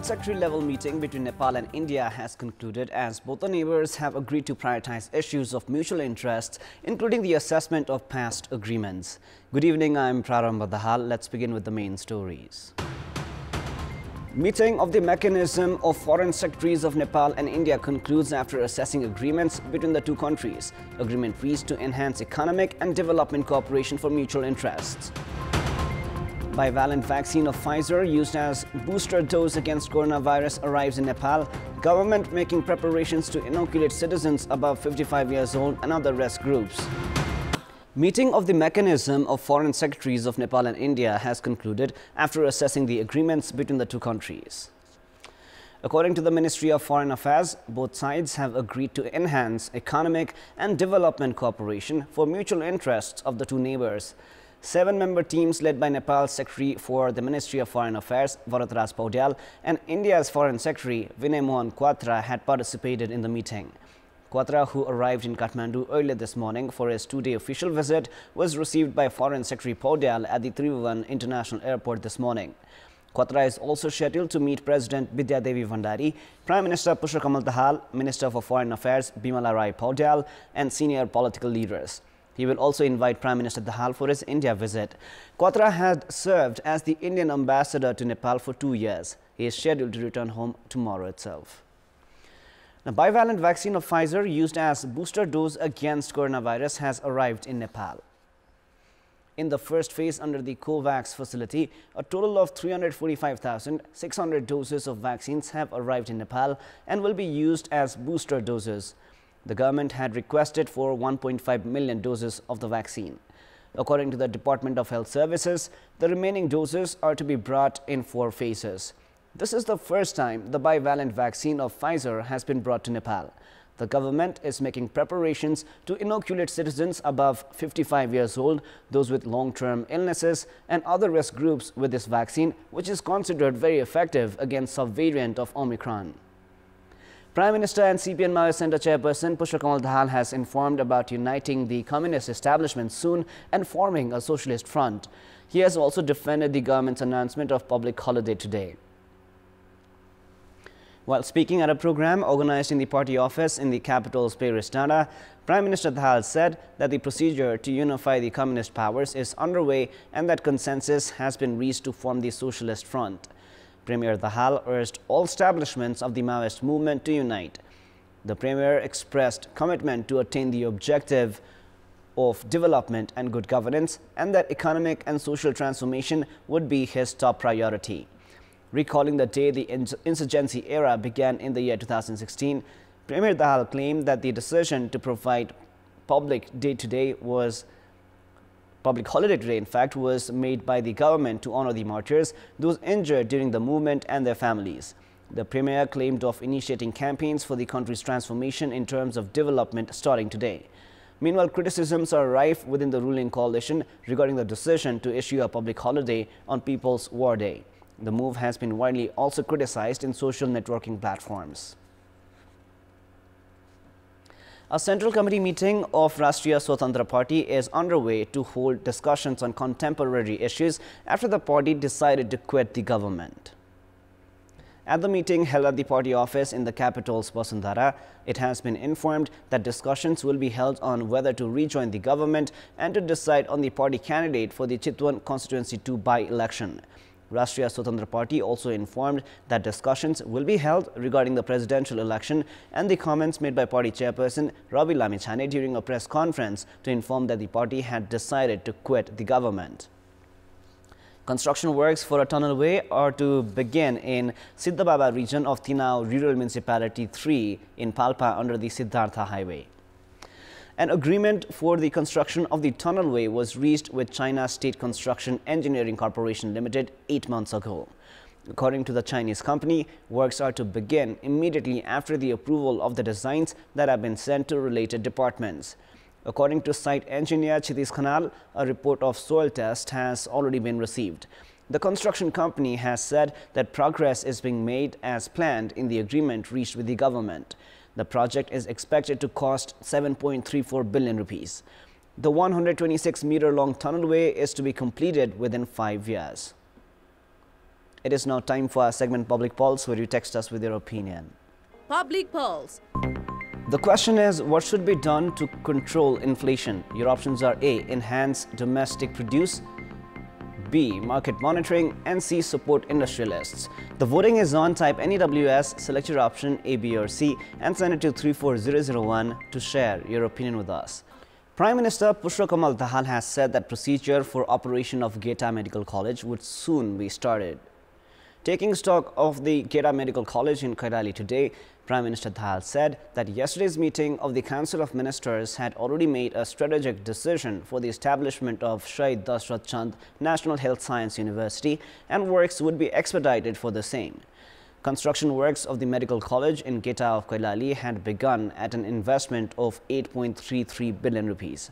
Foreign Secretary level meeting between Nepal and India has concluded as both the neighbors have agreed to prioritize issues of mutual interest, including the assessment of past agreements. Good evening, I'm Prarambha Dahal. Let's begin with the main stories. Meeting of the mechanism of Foreign Secretaries of Nepal and India concludes after assessing agreements between the two countries. Agreement reached to enhance economic and development cooperation for mutual interests. Bivalent vaccine of Pfizer used as booster dose against coronavirus arrives in Nepal. Government making preparations to inoculate citizens above 55 years old and other risk groups. Meeting of the mechanism of Foreign Secretaries of Nepal and India has concluded after assessing the agreements between the two countries. According to the Ministry of Foreign Affairs, both sides have agreed to enhance economic and development cooperation for mutual interests of the two neighbors. 7-member teams led by Nepal's Secretary for the Ministry of Foreign Affairs, Bharatraj Paudel, and India's Foreign Secretary, Vinay Mohan Quatra, had participated in the meeting. Quatra, who arrived in Kathmandu earlier this morning for his two-day official visit, was received by Foreign Secretary Paudel at the Tribhuvan International Airport this morning. Quatra is also scheduled to meet President Bidya Devi Bhandari, Prime Minister Pushpa Kamal Dahal, Minister for Foreign Affairs Bimala Rai Paudel, and senior political leaders. He will also invite Prime Minister Dahal for his India visit. Quatra had served as the Indian ambassador to Nepal for 2 years. He is scheduled to return home tomorrow itself. The bivalent vaccine of Pfizer used as booster dose against coronavirus has arrived in Nepal. In the first phase under the COVAX facility, a total of 345,600 doses of vaccines have arrived in Nepal and will be used as booster doses. The government had requested for 1.5 million doses of the vaccine. According to the Department of Health Services, the remaining doses are to be brought in 4 phases. This is the first time the bivalent vaccine of Pfizer has been brought to Nepal. The government is making preparations to inoculate citizens above 55 years old, those with long-term illnesses and other risk groups with this vaccine, which is considered very effective against subvariant of Omicron. Prime Minister and CPN Maoist Centre Chairperson Pushpa Kamal Dahal has informed about uniting the communist establishment soon and forming a socialist front. He has also defended the government's announcement of public holiday today. While speaking at a program organized in the party office in the capital's Istana, Prime Minister Dahal said that the procedure to unify the communist powers is underway and that consensus has been reached to form the socialist front. Premier Dahal urged all establishments of the Maoist movement to unite. The Premier expressed commitment to attain the objective of development and good governance and that economic and social transformation would be his top priority. Recalling the day the insurgency era began in the year 2016, Premier Dahal claimed that the decision to provide public holiday today, in fact, was made by the government to honor the martyrs, those injured during the movement and their families. The Premier claimed of initiating campaigns for the country's transformation in terms of development starting today. Meanwhile, criticisms are rife within the ruling coalition regarding the decision to issue a public holiday on People's War Day. The move has been widely also criticized in social networking platforms. A Central Committee meeting of Rastriya Swatantra Party is underway to hold discussions on contemporary issues after the party decided to quit the government. At the meeting held at the party office in the capital's Basundhara, it has been informed that discussions will be held on whether to rejoin the government and to decide on the party candidate for the Chitwan Constituency 2 by-election. Rastriya Swatantra Party also informed that discussions will be held regarding the presidential election and the comments made by party chairperson Ravi Lamichhane during a press conference to inform that the party had decided to quit the government. Construction works for a tunnelway are to begin in Siddhababa region of Tinau Rural Municipality 3 in Palpa under the Siddhartha Highway. An agreement for the construction of the tunnelway was reached with China's State Construction Engineering Corporation Limited 8 months ago. According to the Chinese company, works are to begin immediately after the approval of the designs that have been sent to related departments. According to site engineer Chidis Khanal, a report of soil test has already been received. The construction company has said that progress is being made as planned in the agreement reached with the government. The project is expected to cost 7.34 billion rupees. The 126-meter-long tunnelway is to be completed within 5 years. It is now time for our segment Public Pulse, where you text us with your opinion. Public Pulse. The question is, what should be done to control inflation? Your options are A. Enhance domestic produce, B. Market monitoring, and C. Support industrialists. The voting is on. Type NEWS, select your option A, B or C and send it to 34001 to share your opinion with us. Prime Minister Pushpa Kamal Dahal has said that procedure for operation of Gaza Medical College would soon be started. Taking stock of the Gaza Medical College in Kairali today, Prime Minister Dahal said that yesterday's meeting of the Council of Ministers had already made a strategic decision for the establishment of Shahid Dashrath Chand National Health Science University, and works would be expedited for the same. Construction works of the medical college in Gaza of Kairali had begun at an investment of 8.33 billion rupees.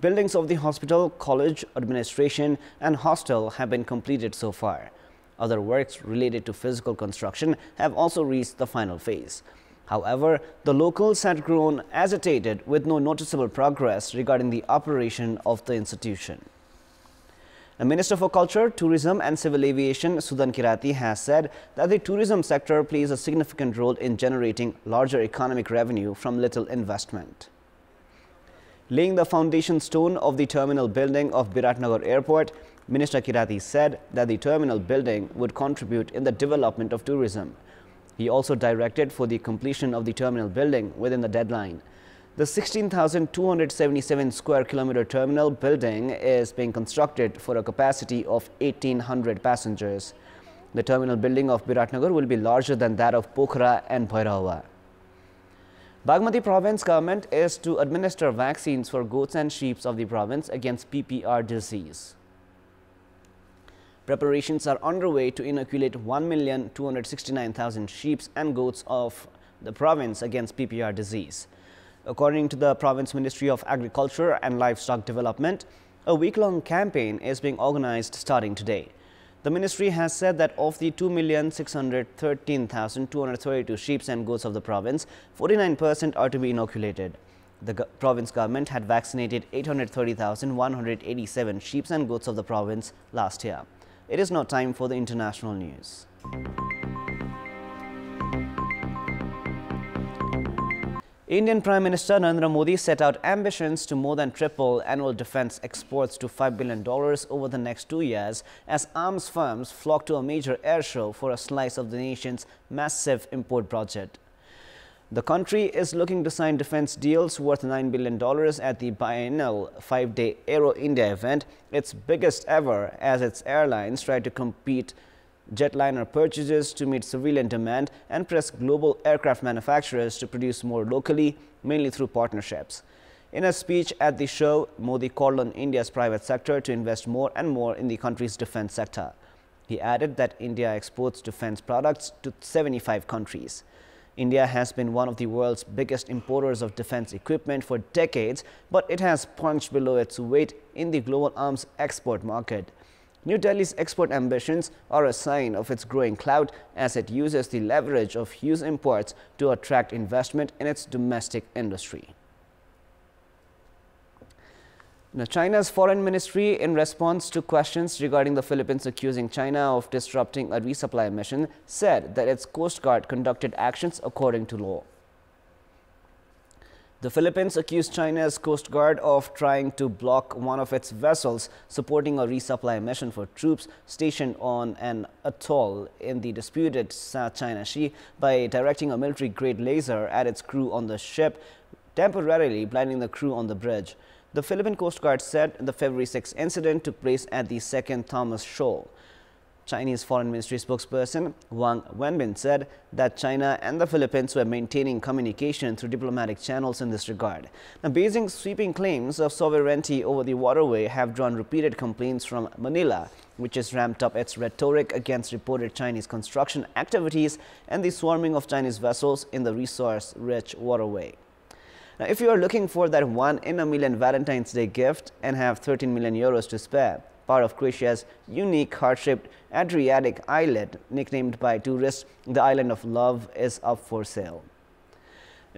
Buildings of the hospital, college, administration and hostel have been completed so far. Other works related to physical construction have also reached the final phase. However, the locals had grown agitated with no noticeable progress regarding the operation of the institution. The Minister for Culture, Tourism and Civil Aviation, Sudan Kirati, has said that the tourism sector plays a significant role in generating larger economic revenue from little investment. Laying the foundation stone of the terminal building of Biratnagar Airport, Minister Kirati said that the terminal building would contribute in the development of tourism. He also directed for the completion of the terminal building within the deadline. The 16,277 square kilometer terminal building is being constructed for a capacity of 1,800 passengers. The terminal building of Biratnagar will be larger than that of Pokhara and Bhairawa. Bagmati province government is to administer vaccines for goats and sheep of the province against PPR disease. Preparations are underway to inoculate 1,269,000 sheep and goats of the province against PPR disease. According to the Province Ministry of Agriculture and Livestock Development, a week-long campaign is being organized starting today. The ministry has said that of the 2,613,232 sheep and goats of the province, 49% are to be inoculated. The province government had vaccinated 830,187 sheep and goats of the province last year. It is now time for the international news. Indian Prime Minister Narendra Modi set out ambitions to more than triple annual defense exports to $5 billion over the next 2 years as arms firms flock to a major air show for a slice of the nation's massive import budget. The country is looking to sign defense deals worth $9 billion at the biennial 5-day Aero India event, its biggest ever, as its airlines try to compete jetliner purchases to meet civilian demand and press global aircraft manufacturers to produce more locally, mainly through partnerships. In a speech at the show, Modi called on India's private sector to invest more and more in the country's defense sector. He added that India exports defense products to 75 countries. India has been one of the world's biggest importers of defense equipment for decades, but it has punched below its weight in the global arms export market. New Delhi's export ambitions are a sign of its growing clout as it uses the leverage of huge imports to attract investment in its domestic industry. Now, China's foreign ministry, in response to questions regarding the Philippines accusing China of disrupting a resupply mission, said that its Coast Guard conducted actions according to law. The Philippines accused China's Coast Guard of trying to block one of its vessels supporting a resupply mission for troops stationed on an atoll in the disputed South China Sea by directing a military-grade laser at its crew on the ship, temporarily blinding the crew on the bridge. The Philippine Coast Guard said the February 6 incident took place at the 2nd Thomas Shoal. Chinese Foreign Ministry spokesperson Wang Wenbin said that China and the Philippines were maintaining communication through diplomatic channels in this regard. Now, Beijing's sweeping claims of sovereignty over the waterway have drawn repeated complaints from Manila, which has ramped up its rhetoric against reported Chinese construction activities and the swarming of Chinese vessels in the resource-rich waterway. Now, if you are looking for that one-in-a-million Valentine's Day gift and have 13 million euros to spare, part of Croatia's unique heart-shaped Adriatic islet, nicknamed by tourists the Island of Love, is up for sale.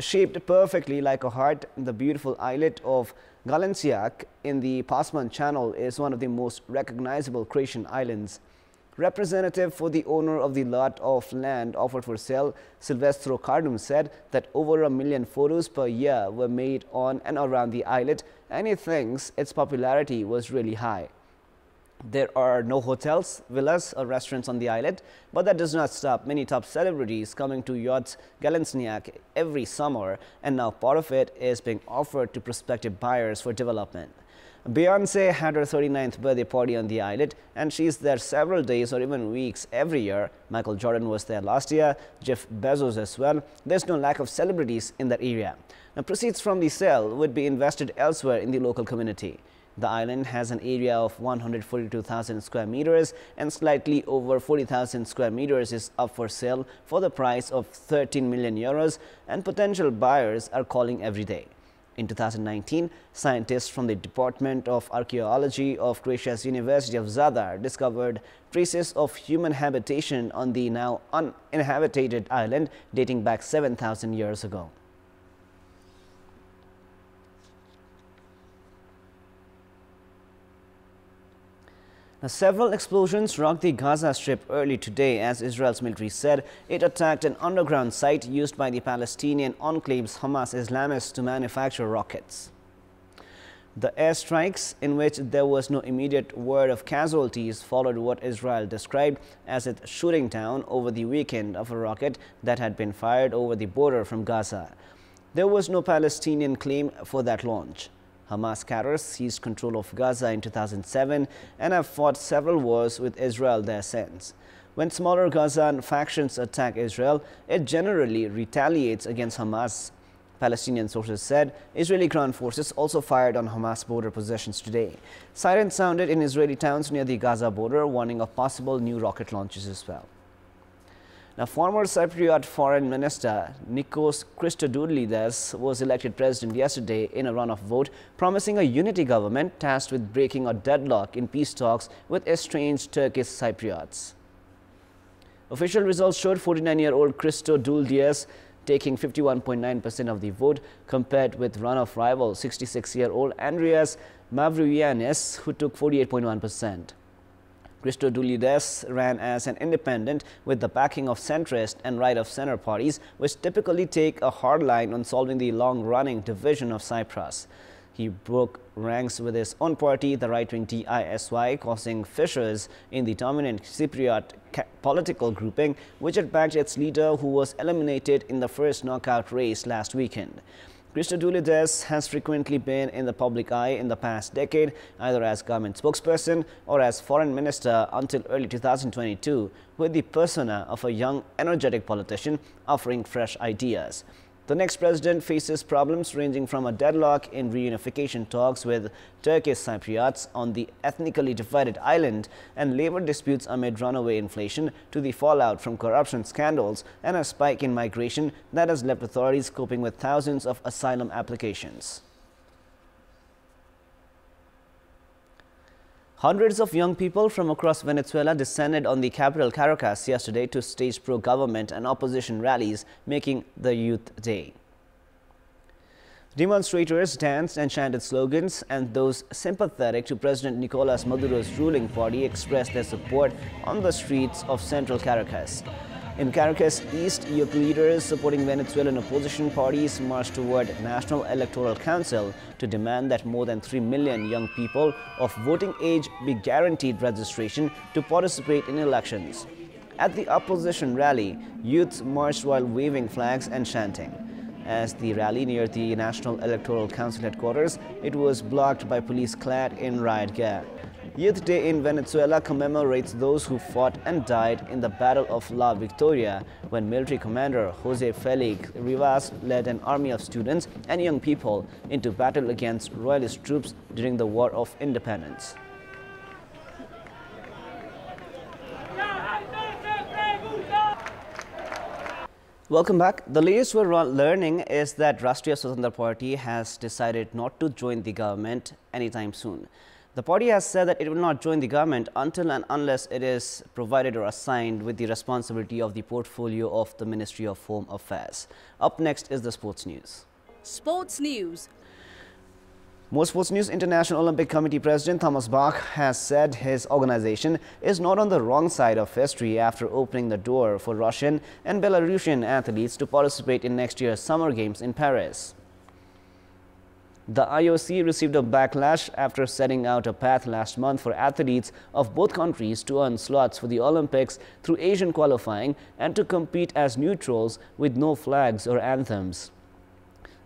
Shaped perfectly like a heart, the beautiful islet of Galenciac in the Pasman Channel is one of the most recognizable Croatian islands. Representative for the owner of the lot of land offered for sale, Silvestro Cardum, said that over 1 million photos per year were made on and around the islet, and he thinks its popularity was really high. There are no hotels, villas or restaurants on the islet, but that does not stop many top celebrities coming to yachts Galensniak every summer, and now part of it is being offered to prospective buyers for development. Beyonce had her 39th birthday party on the islet, and she's there several days or even weeks every year. Michael Jordan was there last year, Jeff Bezos as well. There's no lack of celebrities in that area. Now, proceeds from the sale would be invested elsewhere in the local community. The island has an area of 142,000 square meters, and slightly over 40,000 square meters is up for sale for the price of 13 million euros, and potential buyers are calling every day. In 2019, scientists from the Department of Archaeology of Croatia's University of Zadar discovered traces of human habitation on the now uninhabited island dating back 7,000 years ago. Now, several explosions rocked the Gaza Strip early today as Israel's military said it attacked an underground site used by the Palestinian enclave's Hamas Islamists to manufacture rockets. The airstrikes, in which there was no immediate word of casualties, followed what Israel described as its shooting down over the weekend of a rocket that had been fired over the border from Gaza. There was no Palestinian claim for that launch. Hamas carriers seized control of Gaza in 2007 and have fought several wars with Israel there since. When smaller Gazan factions attack Israel, it generally retaliates against Hamas. Palestinian sources said Israeli ground forces also fired on Hamas border possessions today. Sirens sounded in Israeli towns near the Gaza border, warning of possible new rocket launches as well. Now, former Cypriot Foreign Minister Nikos Christodoulidis was elected president yesterday in a runoff vote, promising a unity government tasked with breaking a deadlock in peace talks with estranged Turkish Cypriots. Official results showed 49-year-old Christodoulidis taking 51.9% of the vote, compared with runoff rival 66-year-old Andreas Mavroyiannis, who took 48.1%. Christodoulidis ran as an independent with the backing of centrist and right-of-center parties, which typically take a hard line on solving the long-running division of Cyprus. He broke ranks with his own party, the right-wing DISY, causing fissures in the dominant Cypriot political grouping, which had backed its leader, who was eliminated in the first knockout race last weekend. Christodoulidis has frequently been in the public eye in the past decade, either as government spokesperson or as foreign minister until early 2022, with the persona of a young, energetic politician offering fresh ideas. The next president faces problems ranging from a deadlock in reunification talks with Turkish Cypriots on the ethnically divided island and labor disputes amid runaway inflation to the fallout from corruption scandals and a spike in migration that has left authorities coping with thousands of asylum applications. Hundreds of young people from across Venezuela descended on the capital Caracas yesterday to stage pro-government and opposition rallies, making the Youth Day. Demonstrators danced and chanted slogans, and those sympathetic to President Nicolas Maduro's ruling party expressed their support on the streets of central Caracas. In Caracas East, youth leaders supporting Venezuelan opposition parties marched toward National Electoral Council to demand that more than 3 million young people of voting age be guaranteed registration to participate in elections. At the opposition rally, youths marched while waving flags and chanting. As the rally neared the National Electoral Council headquarters, it was blocked by police clad in riot gear. Youth Day in Venezuela commemorates those who fought and died in the Battle of La Victoria, when military commander Jose Felix Rivas led an army of students and young people into battle against royalist troops during the War of Independence. Welcome back. The latest we're learning is that Rastriya Swatantra Party has decided not to join the government anytime soon. The party has said that it will not join the government until and unless it is provided or assigned with the responsibility of the portfolio of the Ministry of Home Affairs. Up next is the sports news. Sports news. More sports news. International Olympic Committee President Thomas Bach has said his organization is not on the wrong side of history after opening the door for Russian and Belarusian athletes to participate in next year's Summer Games in Paris. The IOC received a backlash after setting out a path last month for athletes of both countries to earn slots for the Olympics through Asian qualifying and to compete as neutrals with no flags or anthems.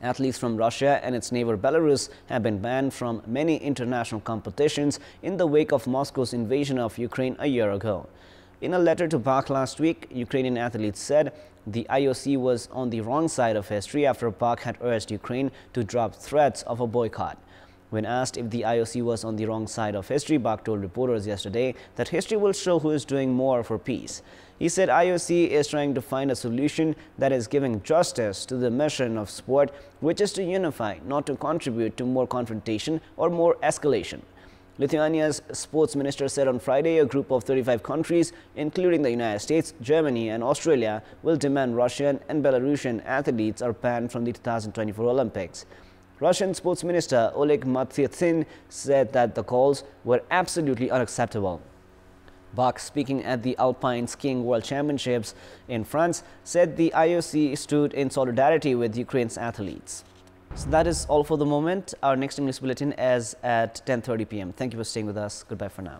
Athletes from Russia and its neighbor Belarus have been banned from many international competitions in the wake of Moscow's invasion of Ukraine a year ago. In a letter to Bach last week, Ukrainian athletes said the IOC was on the wrong side of history after Bach had urged Ukraine to drop threats of a boycott. When asked if the IOC was on the wrong side of history, Bach told reporters yesterday that history will show who is doing more for peace. He said IOC is trying to find a solution that is giving justice to the mission of sport, which is to unify, not to contribute to more confrontation or more escalation. Lithuania's sports minister said on Friday a group of 35 countries, including the United States, Germany and Australia, will demand Russian and Belarusian athletes are banned from the 2024 Olympics. Russian sports minister Oleg Matyatsin said that the calls were absolutely unacceptable. Bach, speaking at the Alpine Skiing World Championships in France, said the IOC stood in solidarity with Ukraine's athletes. So that is all for the moment. Our next English bulletin is at 10:30 p.m. Thank you for staying with us. Goodbye for now.